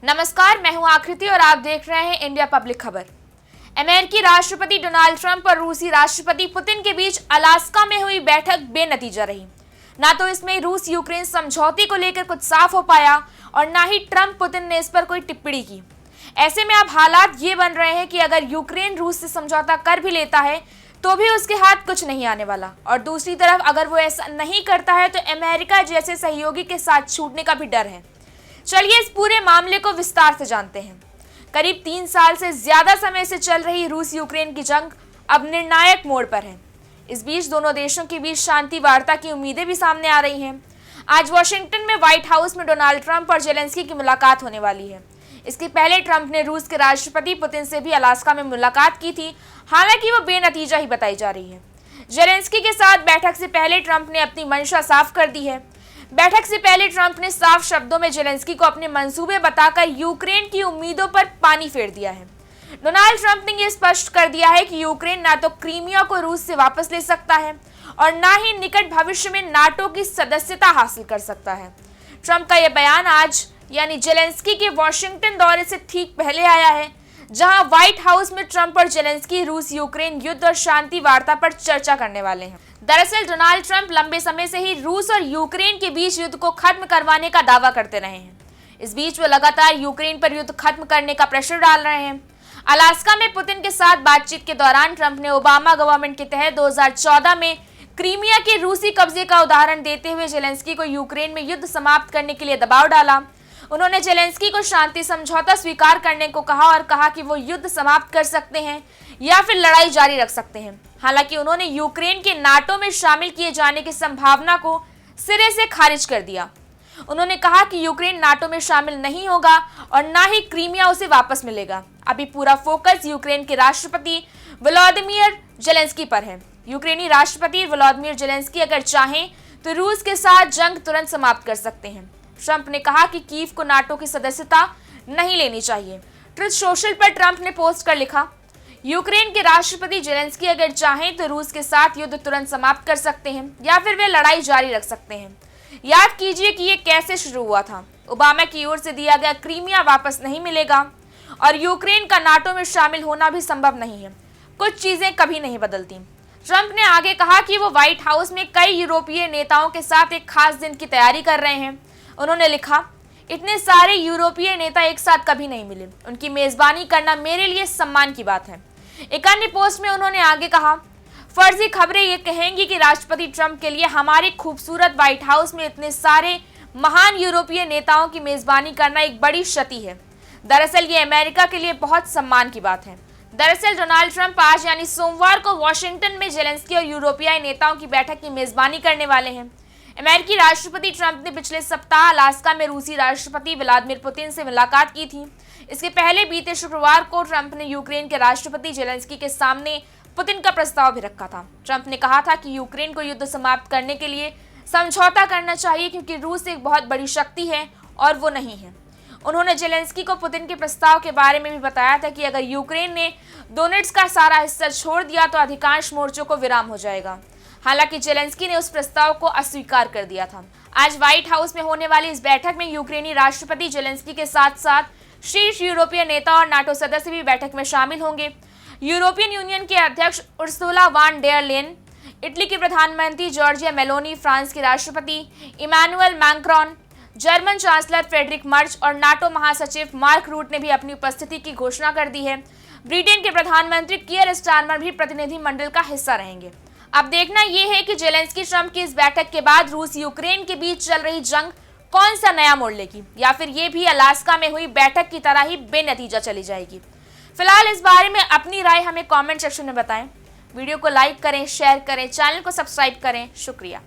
नमस्कार, मैं हूं आकृति और आप देख रहे हैं इंडिया पब्लिक खबर। अमेरिकी राष्ट्रपति डोनाल्ड ट्रंप और रूसी राष्ट्रपति पुतिन के बीच अलास्का में हुई बैठक बेनतीजा रही। ना तो इसमें रूस यूक्रेन समझौते को लेकर कुछ साफ हो पाया और ना ही ट्रंप पुतिन ने इस पर कोई टिप्पणी की। ऐसे में अब हालात ये बन रहे हैं कि अगर यूक्रेन रूस से समझौता कर भी लेता है तो भी उसके हाथ कुछ नहीं आने वाला, और दूसरी तरफ अगर वो ऐसा नहीं करता है तो अमेरिका जैसे सहयोगी के साथ छूटने का भी डर है। चलिए इस पूरे मामले को विस्तार से जानते हैं। करीब 3 साल से ज्यादा समय से चल रही रूस यूक्रेन की जंग अब निर्णायक मोड़ पर है। इस बीच दोनों देशों के बीच शांति वार्ता की उम्मीदें भी सामने आ रही हैं। आज वॉशिंगटन में व्हाइट हाउस में डोनाल्ड ट्रंप और जेलेंस्की की मुलाकात होने वाली है। इसके पहले ट्रंप ने रूस के राष्ट्रपति पुतिन से भी अलास्का में मुलाकात की थी, हालांकि वो बेनतीजा ही बताई जा रही है। जेलेंस्की के साथ बैठक से पहले ट्रंप ने अपनी मंशा साफ कर दी है। बैठक से पहले ट्रंप ने साफ शब्दों में जेलेंस्की को अपने मंसूबे बताकर यूक्रेन की उम्मीदों पर पानी फेर दिया है। डोनाल्ड ट्रंप ने यह स्पष्ट कर दिया है कि यूक्रेन ना तो क्रीमिया को रूस से वापस ले सकता है और ना ही निकट भविष्य में नाटो की सदस्यता हासिल कर सकता है। ट्रंप का यह बयान आज यानी जेलेंस्की के वॉशिंगटन दौरे से ठीक पहले आया है, जहां व्हाइट हाउस में ट्रंप और जेलेंस्की रूस यूक्रेन युद्ध और शांति वार्ता पर चर्चा करने वाले हैं। दरअसल डोनाल्ड ट्रंप लंबे समय से ही रूस और यूक्रेन के बीच युद्ध को खत्म करवाने का दावा करते रहे हैं। इस बीच वो लगातार यूक्रेन पर युद्ध खत्म करने का प्रेशर डाल रहे हैं। अलास्का में पुतिन के साथ बातचीत के दौरान ट्रंप ने ओबामा गवर्नमेंट के तहत 2014 में क्रीमिया के रूसी कब्जे का उदाहरण देते हुए जेलेंस्की को यूक्रेन में युद्ध समाप्त करने के लिए दबाव डाला। उन्होंने जेलेंस्की को शांति समझौता स्वीकार करने को कहा और कहा कि वो युद्ध समाप्त कर सकते हैं या फिर लड़ाई जारी रख सकते हैं। हालांकि उन्होंने यूक्रेन के नाटो में शामिल किए जाने की संभावना को सिरे से खारिज कर दिया। उन्होंने कहा कि यूक्रेन नाटो में शामिल नहीं होगा और ना ही क्रीमिया उसे वापस मिलेगा। अभी पूरा फोकस यूक्रेन के राष्ट्रपति वोलोदिमीर जेलेंस्की पर है। यूक्रेनी राष्ट्रपति वोलोदिमीर जेलेंस्की अगर चाहें तो रूस के साथ जंग तुरंत समाप्त कर सकते हैं। ट्रंप ने कहा कि कीव को नाटो की सदस्यता नहीं लेनी चाहिए। ट्रुथ सोशल पर ट्रंप ने पोस्ट कर लिखा, यूक्रेन के राष्ट्रपति जेलेंस्की अगर चाहें तो रूस के साथ युद्ध तुरंत समाप्त कर सकते हैं या फिर वे लड़ाई जारी रख सकते हैं। याद कीजिए कि ये कैसे शुरू हुआ था। ओबामा की ओर से दिया गया क्रीमिया वापस नहीं मिलेगा और यूक्रेन का नाटो में शामिल होना भी संभव नहीं है। कुछ चीजें कभी नहीं बदलती। ट्रंप ने आगे कहा कि वो व्हाइट हाउस में कई यूरोपीय नेताओं के साथ एक खास दिन की तैयारी कर रहे हैं। उन्होंने लिखा, इतने सारे यूरोपीय नेता एक साथ कभी नहीं मिले। उनकी मेजबानी करना मेरे लिए सम्मान की बात है। एक अन्य पोस्ट में उन्होंने आगे कहा, फर्जी खबरें ये कहेंगी कि राष्ट्रपति ट्रंप के लिए हमारे खूबसूरत व्हाइट हाउस में इतने सारे महान यूरोपीय नेताओं की मेजबानी करना एक बड़ी क्षति है। दरअसल ये अमेरिका के लिए बहुत सम्मान की बात है। दरअसल डोनाल्ड ट्रंप आज यानी सोमवार को वॉशिंगटन में जेलेंस्की और यूरोपीय नेताओं की बैठक की मेजबानी करने वाले हैं। अमेरिकी राष्ट्रपति ट्रंप ने पिछले सप्ताह अलास्का में रूसी राष्ट्रपति व्लादिमीर पुतिन से मुलाकात की थी। इसके पहले बीते शुक्रवार को ट्रंप ने यूक्रेन के राष्ट्रपति जेलेंस्की के सामने पुतिन का प्रस्ताव भी रखा था। ट्रंप ने कहा था कि यूक्रेन को युद्ध समाप्त करने के लिए समझौता करना चाहिए क्योंकि रूस एक बहुत बड़ी शक्ति है और वो नहीं है। उन्होंने जेलेंस्की को पुतिन के प्रस्ताव के बारे में भी बताया था कि अगर यूक्रेन ने डोनेट्स्क का सारा हिस्सा छोड़ दिया तो अधिकांश मोर्चों को विराम हो जाएगा। हालांकि जेलेंस्की ने उस प्रस्ताव को अस्वीकार कर दिया था। आज व्हाइट हाउस में होने वाली इस बैठक में यूक्रेनी राष्ट्रपति जेलेंस्की के साथ साथ शीर्ष यूरोपीय नेता और नाटो सदस्य भी बैठक में शामिल होंगे। यूरोपियन यूनियन के अध्यक्ष Ursula von der Leyen, Italy के प्रधानमंत्री जॉर्जिया मेलोनी, फ्रांस के राष्ट्रपति Emmanuel Macron, German chancellor Friedrich Merz और नाटो महासचिव मार्क रूट ने भी अपनी उपस्थिति की घोषणा कर दी है। ब्रिटेन के प्रधानमंत्री कियर स्टारमर भी प्रतिनिधिमंडल का हिस्सा रहेंगे। अब देखना यह है कि जेलेंस्की ट्रंप की इस बैठक के बाद रूस यूक्रेन के बीच चल रही जंग कौन सा नया मोड़ लेगी या फिर ये भी अलास्का में हुई बैठक की तरह ही बेनतीजा चली जाएगी। फिलहाल इस बारे में अपनी राय हमें कमेंट सेक्शन में बताएं। वीडियो को लाइक करें, शेयर करें, चैनल को सब्सक्राइब करें। शुक्रिया।